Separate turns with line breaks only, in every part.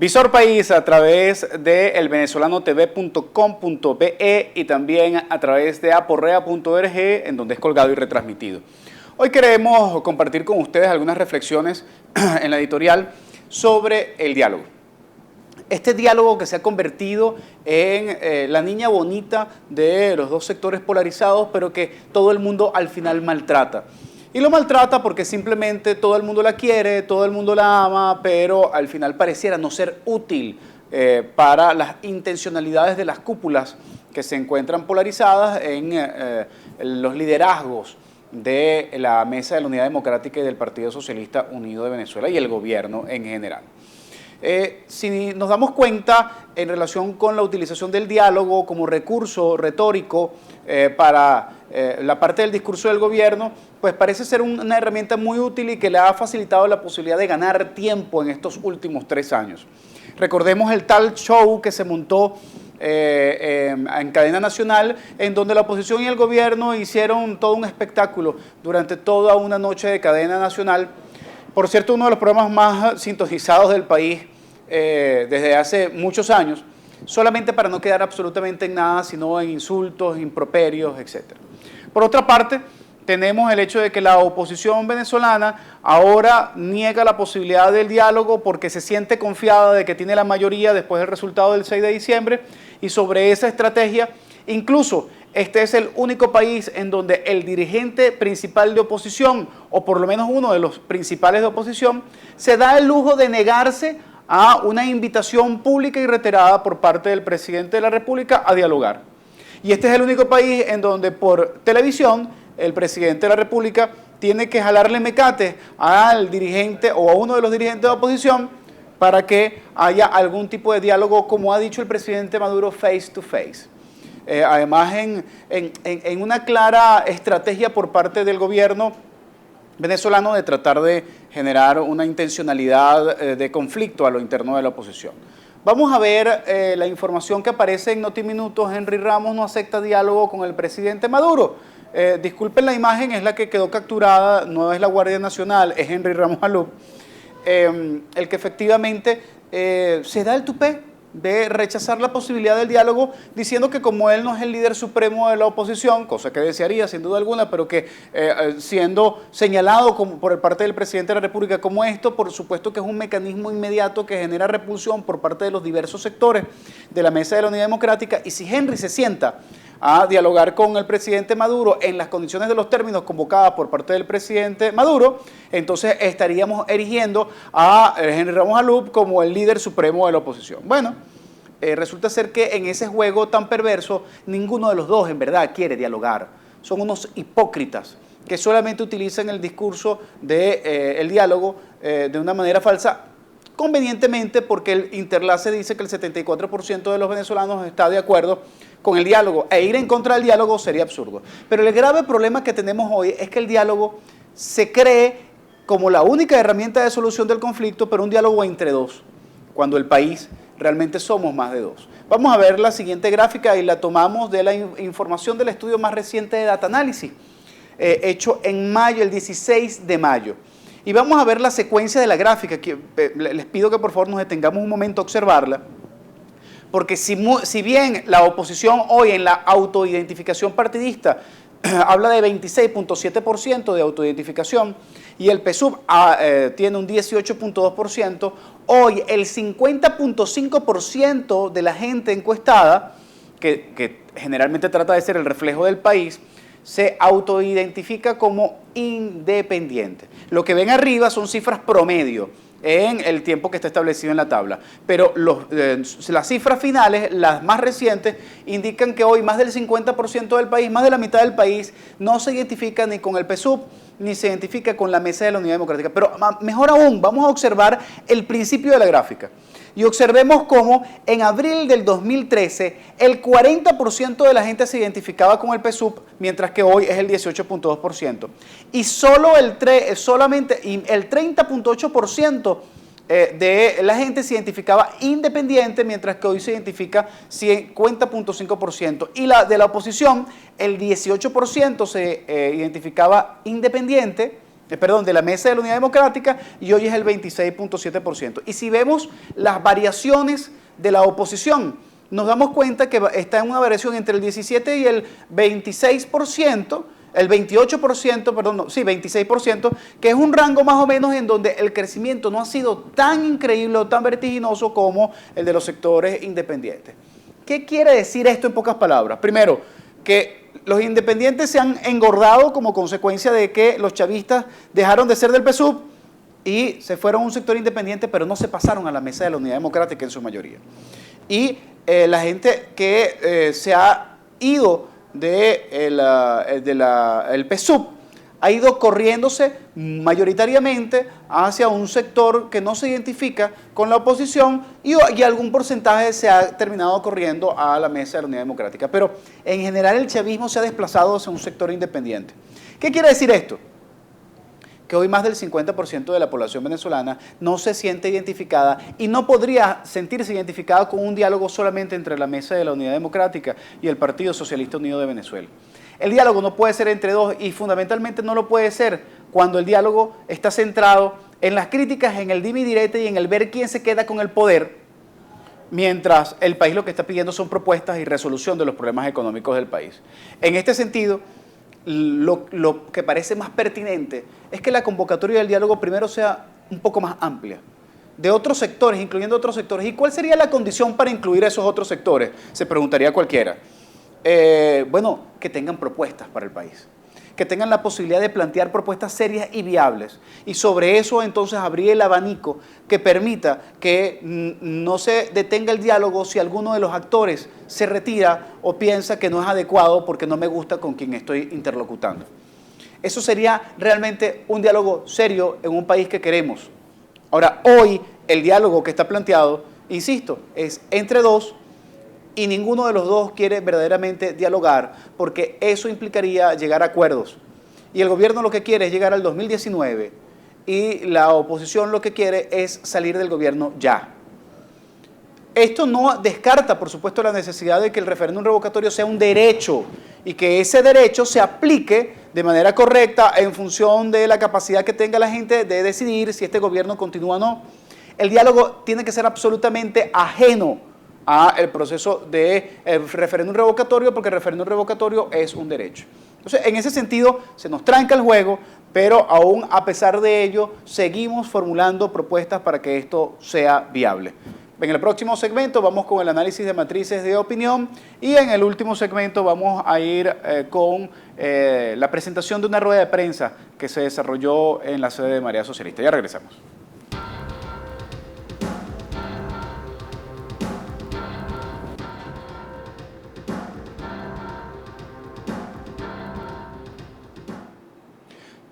Visor País a través de elvenezolanotv.com.be y también a través de aporrea.org, en donde es colgado y retransmitido. Hoy queremos compartir con ustedes algunas reflexiones en la editorial sobre el diálogo. Este diálogo que se ha convertido en la niña bonita de los dos sectores polarizados, pero que todo el mundo al final maltrata. Y lo maltrata porque simplemente todo el mundo la quiere, todo el mundo la ama, pero al final pareciera no ser útil para las intencionalidades de las cúpulas que se encuentran polarizadas en los liderazgos de la Mesa de la Unidad Democrática y del Partido Socialista Unido de Venezuela y el gobierno en general. Si nos damos cuenta en relación con la utilización del diálogo como recurso retórico para la parte del discurso del gobierno, pues parece ser una herramienta muy útil y que le ha facilitado la posibilidad de ganar tiempo en estos últimos 3 años. Recordemos el tal show que se montó en cadena nacional, en donde la oposición y el gobierno hicieron todo un espectáculo durante toda una noche de cadena nacional. Por cierto, uno de los programas más sintonizados del país desde hace muchos años, solamente para no quedar absolutamente en nada, sino en insultos, improperios, etc. Por otra parte, tenemos el hecho de que la oposición venezolana ahora niega la posibilidad del diálogo porque se siente confiada de que tiene la mayoría después del resultado del 6 de diciembre y sobre esa estrategia, incluso este es el único país en donde el dirigente principal de oposición, o por lo menos uno de los principales de oposición, se da el lujo de negarse a una invitación pública y reiterada por parte del presidente de la República a dialogar. Y este es el único país en donde por televisión el presidente de la República tiene que jalarle mecate al dirigente o a uno de los dirigentes de oposición para que haya algún tipo de diálogo, como ha dicho el presidente Maduro, face to face. Además, en una clara estrategia por parte del gobierno venezolano de tratar de generar una intencionalidad de conflicto a lo interno de la oposición. Vamos a ver la información que aparece en Notiminutos. Henry Ramos no acepta diálogo con el presidente Maduro. Disculpen la imagen, es la que quedó capturada, no es la Guardia Nacional, es Henry Ramos Alup, el que efectivamente se da el tupé de rechazar la posibilidad del diálogo, diciendo que como él no es el líder supremo de la oposición, cosa que desearía sin duda alguna, pero que siendo señalado por parte del presidente de la República como esto, por supuesto que es un mecanismo inmediato que genera repulsión por parte de los diversos sectores de la Mesa de la Unidad Democrática, y si Henry se sienta a dialogar con el presidente Maduro en las condiciones de los términos convocadas por parte del presidente Maduro, entonces estaríamos erigiendo a Henry Ramos Alup como el líder supremo de la oposición. Bueno, resulta ser que en ese juego tan perverso, ninguno de los dos en verdad quiere dialogar. Son unos hipócritas que solamente utilizan el discurso del diálogo de una manera falsa, convenientemente porque el Interlace dice que el 74% de los venezolanos está de acuerdo con el diálogo, e ir en contra del diálogo sería absurdo. Pero el grave problema que tenemos hoy es que el diálogo se cree como la única herramienta de solución del conflicto, pero un diálogo entre dos, cuando el país realmente somos más de dos. Vamos a ver la siguiente gráfica y la tomamos de la información del estudio más reciente de Data Analysis, hecho en mayo, el 16 de mayo. Y vamos a ver la secuencia de la gráfica, que les pido que por favor nos detengamos un momento a observarla, porque si bien la oposición hoy en la autoidentificación partidista habla de 26.7% de autoidentificación y el PSUV tiene un 18.2%, hoy el 50.5% de la gente encuestada, que generalmente trata de ser el reflejo del país, se autoidentifica como independiente. Lo que ven arriba son cifras promedio en el tiempo que está establecido en la tabla. Pero las cifras finales, las más recientes, indican que hoy más del 50% del país, más de la mitad del país, no se identifica ni con el PSUV, ni se identifica con la Mesa de la Unidad Democrática. Pero mejor aún, vamos a observar el principio de la gráfica. Y observemos cómo en abril del 2013 el 40% de la gente se identificaba con el PSUV, mientras que hoy es el 18.2%. Y solamente el 30.8% de la gente se identificaba independiente, mientras que hoy se identifica 50.5%. Y de la oposición, el 18% se identificaba independiente perdón, de la Mesa de la Unidad Democrática, y hoy es el 26.7%. Y si vemos las variaciones de la oposición, nos damos cuenta que está en una variación entre el 17 y el 26%, el 28%, perdón, no, sí, 26%, que es un rango más o menos en donde el crecimiento no ha sido tan increíble o tan vertiginoso como el de los sectores independientes. ¿Qué quiere decir esto en pocas palabras? Primero, que los independientes se han engordado como consecuencia de que los chavistas dejaron de ser del PSUV y se fueron a un sector independiente, pero no se pasaron a la Mesa de la Unidad Democrática en su mayoría. Y la gente que se ha ido del PSUV ha ido corriéndose mayoritariamente hacia un sector que no se identifica con la oposición y algún porcentaje se ha terminado corriendo a la Mesa de la Unidad Democrática. Pero en general el chavismo se ha desplazado hacia un sector independiente. ¿Qué quiere decir esto? Que hoy más del 50% de la población venezolana no se siente identificada y no podría sentirse identificada con un diálogo solamente entre la Mesa de la Unidad Democrática y el Partido Socialista Unido de Venezuela. El diálogo no puede ser entre dos y fundamentalmente no lo puede ser cuando el diálogo está centrado en las críticas, en el dime y direte y en el ver quién se queda con el poder, mientras el país lo que está pidiendo son propuestas y resolución de los problemas económicos del país. En este sentido, lo que parece más pertinente es que la convocatoria del diálogo primero sea un poco más amplia, de otros sectores, incluyendo otros sectores. ¿Y cuál sería la condición para incluir a esos otros sectores? Se preguntaría cualquiera. Bueno, que tengan propuestas para el país, que tengan la posibilidad de plantear propuestas serias y viables, y sobre eso entonces abrir el abanico que permita que no se detenga el diálogo si alguno de los actores se retira o piensa que no es adecuado porque no me gusta con quien estoy interlocutando. Eso sería realmente un diálogo serio en un país que queremos. Ahora, hoy el diálogo que está planteado, insisto, es entre dos, y ninguno de los dos quiere verdaderamente dialogar porque eso implicaría llegar a acuerdos. Y el gobierno lo que quiere es llegar al 2019 y la oposición lo que quiere es salir del gobierno ya. Esto no descarta, por supuesto, la necesidad de que el referéndum revocatorio sea un derecho y que ese derecho se aplique de manera correcta en función de la capacidad que tenga la gente de decidir si este gobierno continúa o no. El diálogo tiene que ser absolutamente ajeno al proceso de referéndum revocatorio, porque el referéndum revocatorio es un derecho. Entonces, en ese sentido, se nos tranca el juego, pero aún a pesar de ello, seguimos formulando propuestas para que esto sea viable. En el próximo segmento vamos con el análisis de matrices de opinión y en el último segmento vamos a ir con la presentación de una rueda de prensa que se desarrolló en la sede de Marea Socialista. Ya regresamos.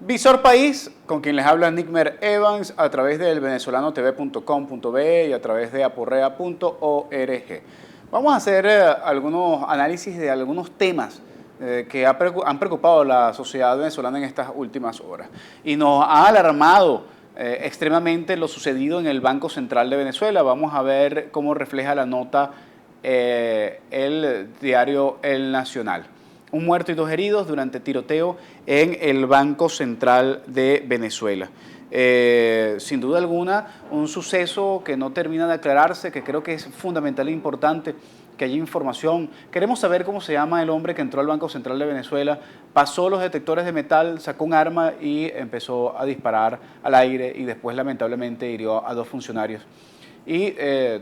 Visor País, con quien les habla Nickmer Evans, a través del venezolano.tv.com.be y a través de aporrea.org. Vamos a hacer algunos análisis de algunos temas que han preocupado a la sociedad venezolana en estas últimas horas. Y nos ha alarmado extremadamente lo sucedido en el Banco Central de Venezuela. Vamos a ver cómo refleja la nota el diario El Nacional. Un muerto y 2 heridos durante tiroteo en el Banco Central de Venezuela. Sin duda alguna, un suceso que no termina de aclararse, que creo que es fundamental e importante que haya información. Queremos saber cómo se llama el hombre que entró al Banco Central de Venezuela, pasó los detectores de metal, sacó un arma y empezó a disparar al aire y después lamentablemente hirió a 2 funcionarios. Y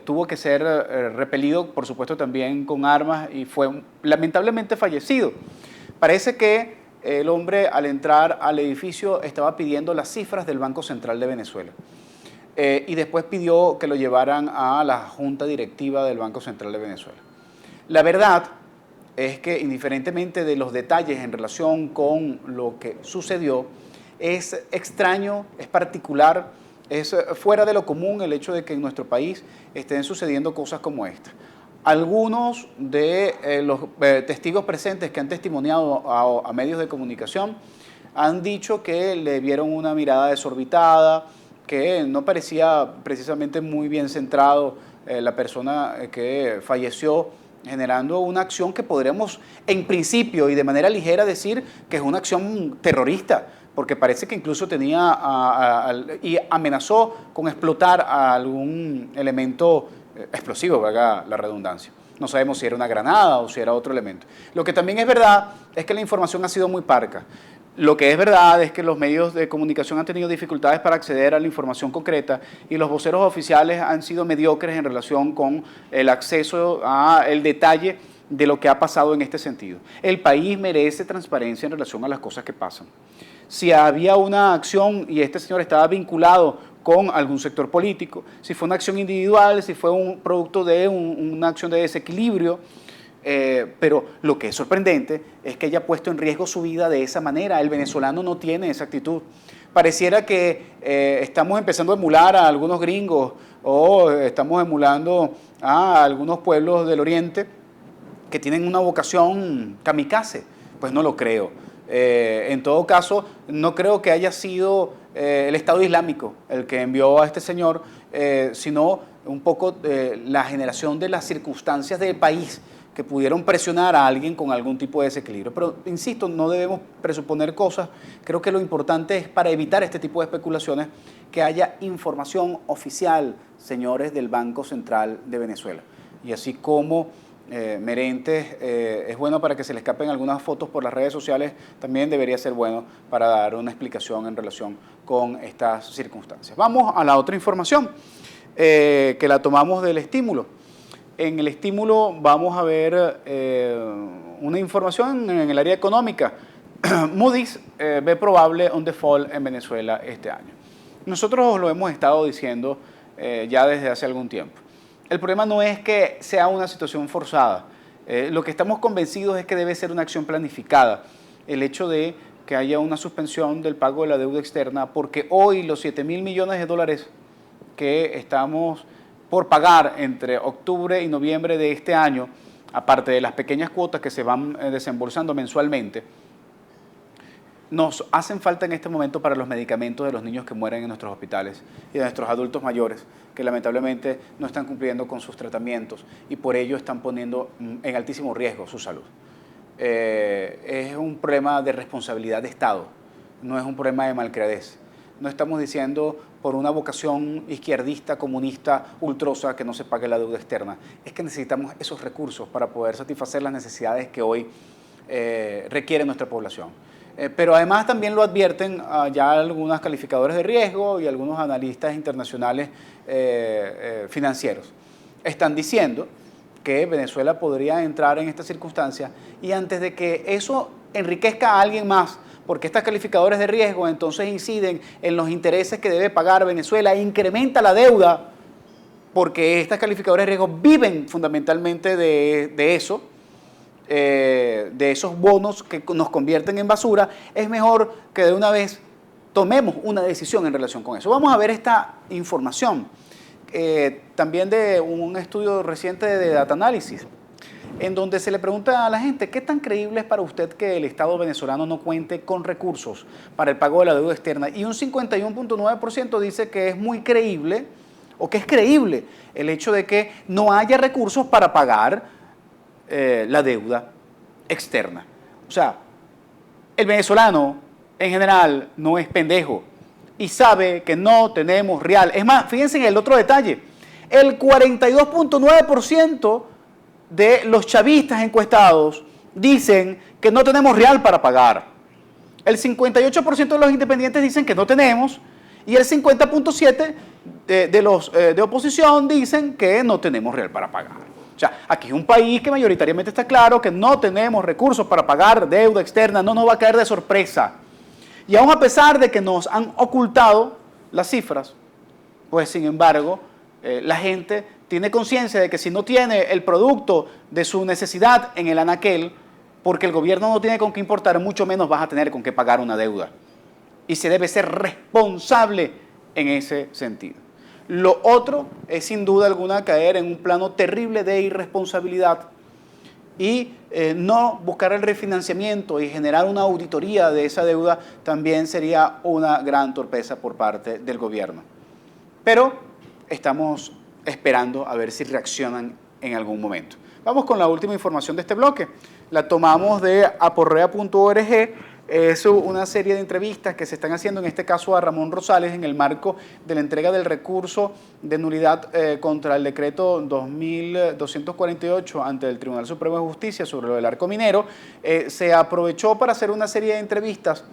tuvo que ser repelido, por supuesto, también con armas y fue lamentablemente fallecido. Parece que el hombre al entrar al edificio estaba pidiendo las cifras del Banco Central de Venezuela y después pidió que lo llevaran a la Junta Directiva del Banco Central de Venezuela. La verdad es que indiferentemente de los detalles en relación con lo que sucedió, es extraño, es particular. Es fuera de lo común el hecho de que en nuestro país estén sucediendo cosas como esta. Algunos de los testigos presentes que han testimoniado a medios de comunicación han dicho que le vieron una mirada desorbitada, que no parecía precisamente muy bien centrado la persona que falleció, generando una acción que podríamos en principio y de manera ligera decir que es una acción terrorista, porque parece que incluso tenía y amenazó con explotar a algún elemento explosivo, valga la redundancia. No sabemos si era una granada o si era otro elemento. Lo que también es verdad es que la información ha sido muy parca. Lo que es verdad es que los medios de comunicación han tenido dificultades para acceder a la información concreta y los voceros oficiales han sido mediocres en relación con el acceso al detalle de lo que ha pasado en este sentido. El país merece transparencia en relación a las cosas que pasan. Si había una acción y este señor estaba vinculado con algún sector político, si fue una acción individual, si fue un producto de una acción de desequilibrio, pero lo que es sorprendente es que haya puesto en riesgo su vida de esa manera. El venezolano no tiene esa actitud. Pareciera que estamos empezando a emular a algunos gringos o estamos emulando a algunos pueblos del Oriente que tienen una vocación kamikaze. Pues no lo creo. En todo caso, no creo que haya sido el Estado Islámico el que envió a este señor, sino un poco la generación de las circunstancias del país que pudieron presionar a alguien con algún tipo de desequilibrio. Pero, insisto, no debemos presuponer cosas. Creo que lo importante es, para evitar este tipo de especulaciones, que haya información oficial, señores del Banco Central de Venezuela. Y así como Merentes es bueno para que se le escapen algunas fotos por las redes sociales, también debería ser bueno para dar una explicación en relación con estas circunstancias. Vamos a la otra información, que la tomamos del estímulo. En el estímulo vamos a ver una información en el área económica. Moody's ve probable un default en Venezuela este año. Nosotros lo hemos estado diciendo ya desde hace algún tiempo. El problema no es que sea una situación forzada. Lo que estamos convencidos es que debe ser una acción planificada. El hecho de que haya una suspensión del pago de la deuda externa, porque hoy los 7.000 millones de dólares que estamos por pagar entre octubre y noviembre de este año, aparte de las pequeñas cuotas que se van desembolsando mensualmente, nos hacen falta en este momento para los medicamentos de los niños que mueren en nuestros hospitales y de nuestros adultos mayores que lamentablemente no están cumpliendo con sus tratamientos y por ello están poniendo en altísimo riesgo su salud. Es un problema de responsabilidad de Estado, no es un problema de malcriadez. No estamos diciendo por una vocación izquierdista, comunista, ultrosa, que no se pague la deuda externa. Es que necesitamos esos recursos para poder satisfacer las necesidades que hoy requiere nuestra población. Pero además también lo advierten ya algunos calificadores de riesgo y algunos analistas internacionales financieros. Están diciendo que Venezuela podría entrar en esta circunstancia y antes de que eso enriquezca a alguien más, porque estos calificadores de riesgo entonces inciden en los intereses que debe pagar Venezuela e incrementa la deuda, porque estos calificadores de riesgo viven fundamentalmente de eso, de esos bonos que nos convierten en basura. Es mejor que de una vez tomemos una decisión en relación con eso. Vamos a ver esta información, también de un estudio reciente de Data Analysis, en donde se le pregunta a la gente, ¿qué tan creíble es para usted que el Estado venezolano no cuente con recursos para el pago de la deuda externa? Y un 51.9% dice que es muy creíble, o que es creíble el hecho de que no haya recursos para pagar la deuda externa. O sea, el venezolano en general no es pendejo y sabe que no tenemos real. Es más, fíjense en el otro detalle, el 42.9% de los chavistas encuestados dicen que no tenemos real para pagar. El 58% de los independientes dicen que no tenemos y el 50.7% de los de oposición dicen que no tenemos real para pagar. O sea, aquí es un país que mayoritariamente está claro que no tenemos recursos para pagar deuda externa, no nos va a caer de sorpresa. Y aún a pesar de que nos han ocultado las cifras, pues sin embargo, la gente tiene conciencia de que si no tiene el producto de su necesidad en el anaquel, porque el gobierno no tiene con qué importar, mucho menos vas a tener con qué pagar una deuda. Y se debe ser responsable en ese sentido. Lo otro es sin duda alguna caer en un plano terrible de irresponsabilidad y no buscar el refinanciamiento y generar una auditoría de esa deuda también sería una gran torpeza por parte del gobierno. Pero estamos esperando a ver si reaccionan en algún momento. Vamos con la última información de este bloque. La tomamos de aporrea.org, Es una serie de entrevistas que se están haciendo, en este caso a Ramón Rosales, en el marco de la entrega del recurso de nulidad contra el decreto 2248 ante el Tribunal Supremo de Justicia sobre lo del arco minero. Se aprovechó para hacer una serie de entrevistas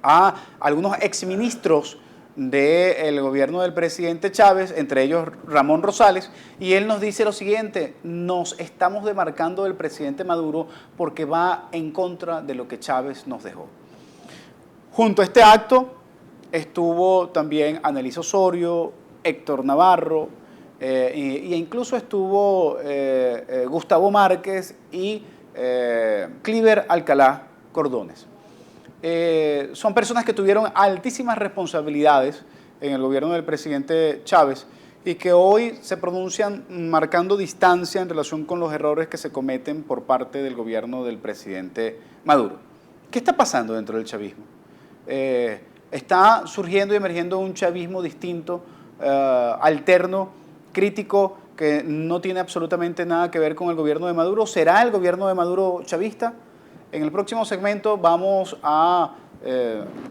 a algunos exministros del gobierno del presidente Chávez, entre ellos Ramón Rosales, y él nos dice lo siguiente: nos estamos demarcando del presidente Maduro porque va en contra de lo que Chávez nos dejó. Junto a este acto estuvo también Annelise Osorio, Héctor Navarro, e incluso estuvo Gustavo Márquez y Cliver Alcalá Cordones. Son personas que tuvieron altísimas responsabilidades en el gobierno del presidente Chávez y que hoy se pronuncian marcando distancia en relación con los errores que se cometen por parte del gobierno del presidente Maduro. ¿Qué está pasando dentro del chavismo? Está surgiendo y emergiendo un chavismo distinto, alterno, crítico, que no tiene absolutamente nada que ver con el gobierno de Maduro. ¿Será el gobierno de Maduro chavista? En el próximo segmento vamos a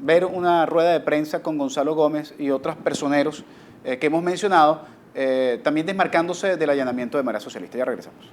ver una rueda de prensa con Gonzalo Gómez y otros personeros que hemos mencionado, también desmarcándose del allanamiento de Marea Socialista. Ya regresamos.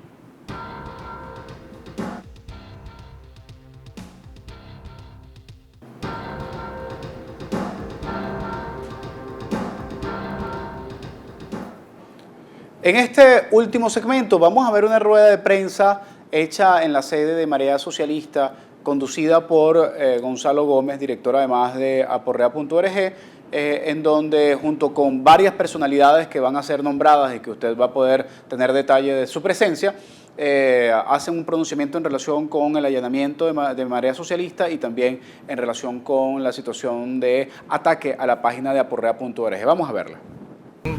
En este último segmento vamos a ver una rueda de prensa hecha en la sede de Marea Socialista, conducida por Gonzalo Gómez, director además de aporrea.org, en donde junto con varias personalidades que van a ser nombradas y que usted va a poder tener detalle de su presencia, hacen un pronunciamiento en relación con el allanamiento de Marea Socialista y también en relación con la situación de ataque a la página de aporrea.org. Vamos a verla.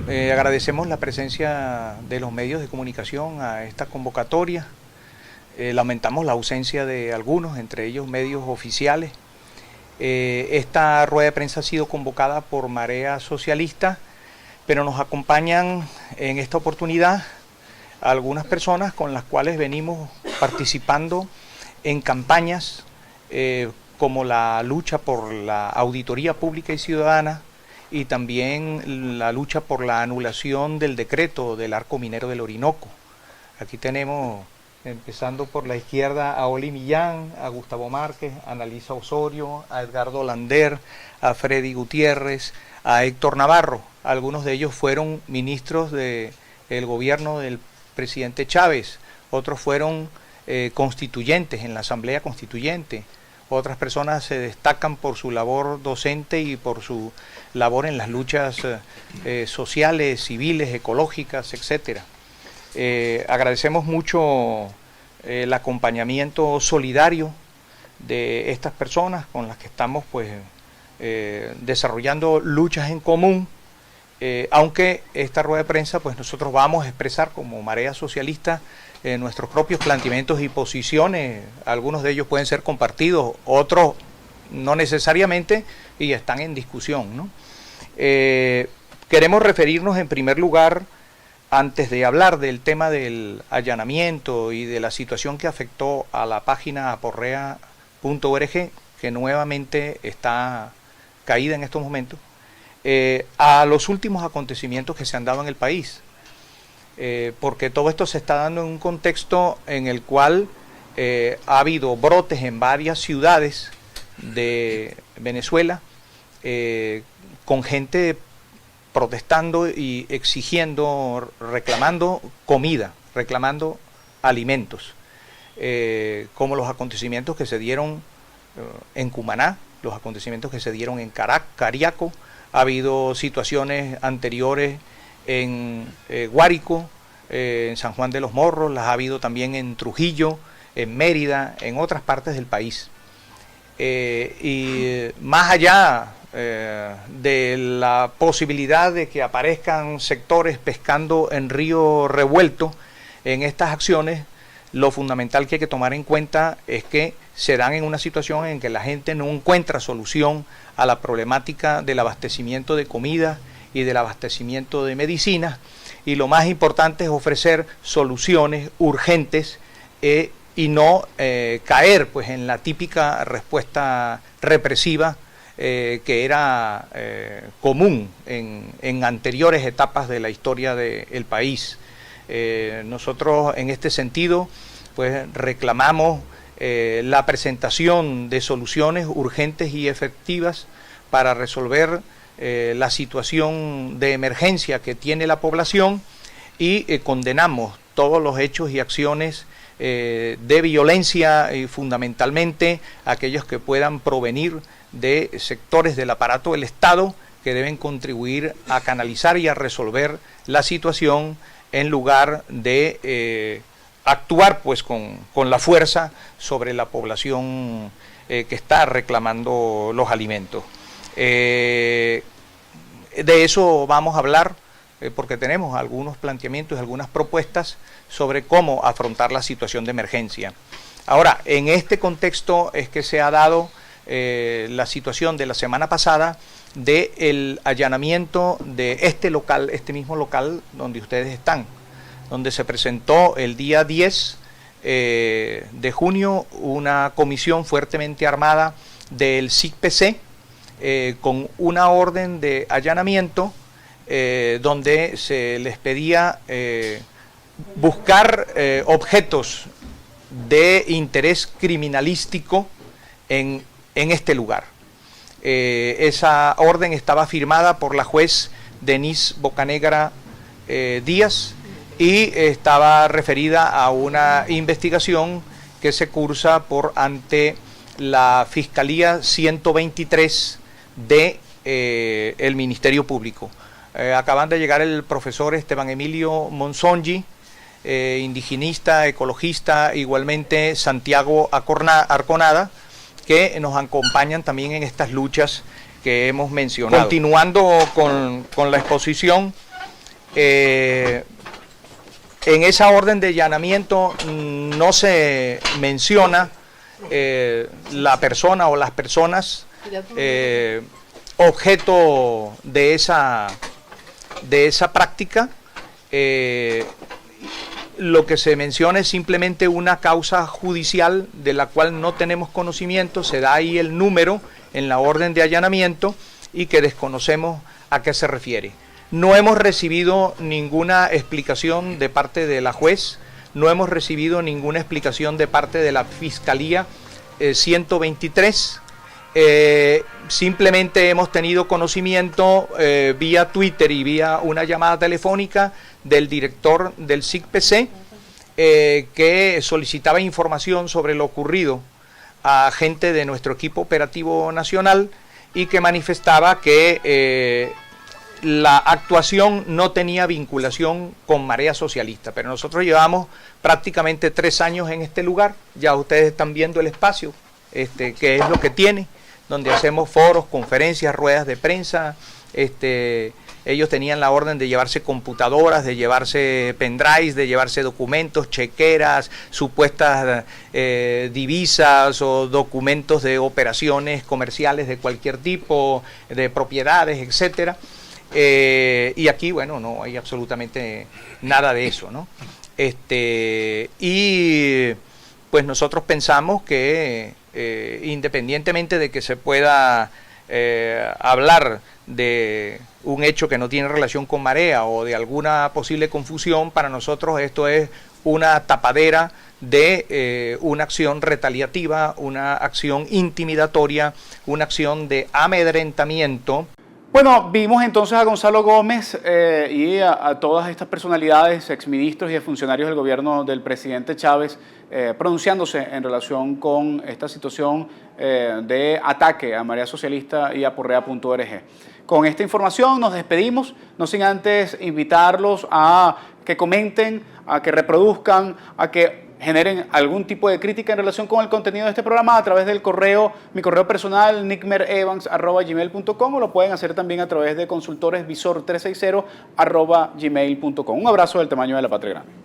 Agradecemos la presencia de los medios de comunicación a esta convocatoria. Lamentamos la ausencia de algunos, entre ellos medios oficiales. Esta rueda de prensa ha sido convocada por Marea Socialista, pero nos acompañan en esta oportunidad algunas personas con las cuales venimos participando en campañas como la lucha por la auditoría pública y ciudadana y también la lucha por la anulación del decreto del arco minero del Orinoco. Aquí tenemos, empezando por la izquierda, a Oli Millán, a Gustavo Márquez, a Annelise Osorio, a Edgardo Lander, a Freddy Gutiérrez, a Héctor Navarro. Algunos de ellos fueron ministros del gobierno del presidente Chávez, otros fueron constituyentes en la Asamblea Constituyente. Otras personas se destacan por su labor docente y por su labor en las luchas sociales, civiles, ecológicas, etcétera. Agradecemos mucho el acompañamiento solidario de estas personas con las que estamos pues desarrollando luchas en común, aunque esta rueda de prensa pues nosotros vamos a expresar como Marea Socialista nuestros propios planteamientos y posiciones. Algunos de ellos pueden ser compartidos, otros no necesariamente y están en discusión, ¿no? Queremos referirnos en primer lugar, antes de hablar del tema del allanamiento y de la situación que afectó a la página aporrea.org, que nuevamente está caída en estos momentos, a los últimos acontecimientos que se han dado en el país. Porque todo esto se está dando en un contexto en el cual ha habido brotes en varias ciudades de Venezuela, con gente protestando y exigiendo, reclamando comida, reclamando alimentos, como los acontecimientos que se dieron en Cumaná, los acontecimientos que se dieron en Cariaco. Ha habido situaciones anteriores en Guárico, en San Juan de los Morros, las ha habido también en Trujillo, en Mérida, en otras partes del país. Y más allá de la posibilidad de que aparezcan sectores pescando en río revuelto en estas acciones, lo fundamental que hay que tomar en cuenta es que se dan en una situación en que la gente no encuentra solución a la problemática del abastecimiento de comida y del abastecimiento de medicinas, y lo más importante es ofrecer soluciones urgentes y no caer pues en la típica respuesta represiva que era común en anteriores etapas de la historia del país. Nosotros en este sentido pues reclamamos la presentación de soluciones urgentes y efectivas para resolver la situación de emergencia que tiene la población y condenamos todos los hechos y acciones de violencia y fundamentalmente aquellos que puedan provenir de sectores del aparato del Estado que deben contribuir a canalizar y a resolver la situación en lugar de actuar pues con la fuerza sobre la población que está reclamando los alimentos. De eso vamos a hablar porque tenemos algunos planteamientos, algunas propuestas sobre cómo afrontar la situación de emergencia. Ahora, en este contexto es que se ha dado la situación de la semana pasada del allanamiento de este local, este mismo local donde ustedes están, donde se presentó el día 10 de junio una comisión fuertemente armada del SICPC con una orden de allanamiento donde se les pedía buscar objetos de interés criminalístico en este lugar. Esa orden estaba firmada por la juez Denise Bocanegra Díaz y estaba referida a una investigación que se cursa por ante la Fiscalía 123 de el Ministerio Público. Acaban de llegar el profesor Esteban Emilio Monzongi, indigenista, ecologista, igualmente Santiago Arconada, que nos acompañan también en estas luchas que hemos mencionado. Continuando con la exposición, en esa orden de allanamiento no se menciona la persona o las personas objeto de esa práctica. Lo que se menciona es simplemente una causa judicial de la cual no tenemos conocimiento, se da ahí el número en la orden de allanamiento y que desconocemos a qué se refiere. No hemos recibido ninguna explicación de parte de la juez, no hemos recibido ninguna explicación de parte de la Fiscalía 123, simplemente hemos tenido conocimiento vía Twitter y vía una llamada telefónica del director del SICPC que solicitaba información sobre lo ocurrido a gente de nuestro equipo operativo nacional y que manifestaba que la actuación no tenía vinculación con Marea Socialista, pero nosotros llevamos prácticamente 3 años en este lugar, ya ustedes están viendo el espacio, que es lo que tiene, donde hacemos foros, conferencias, ruedas de prensa. Ellos tenían la orden de llevarse computadoras, de llevarse pendrives, de llevarse documentos, chequeras, supuestas divisas o documentos de operaciones comerciales de cualquier tipo, de propiedades, etcétera. Y aquí, bueno, no hay absolutamente nada de eso, ¿no? Y pues nosotros pensamos que independientemente de que se pueda hablar de un hecho que no tiene relación con Marea o de alguna posible confusión, para nosotros esto es una tapadera de una acción retaliativa, una acción intimidatoria, una acción de amedrentamiento.
Bueno, vimos entonces a Gonzalo Gómez y a todas estas personalidades, exministros y funcionarios del gobierno del presidente Chávez pronunciándose en relación con esta situación de ataque a Marea Socialista y a porrea.org. Con esta información nos despedimos, no sin antes invitarlos a que comenten, a que reproduzcan, a que generen algún tipo de crítica en relación con el contenido de este programa a través del correo, mi correo personal, nickmerevans@gmail.com, o lo pueden hacer también a través de consultoresvisor360@gmail.com. Un abrazo del tamaño de la patria grande.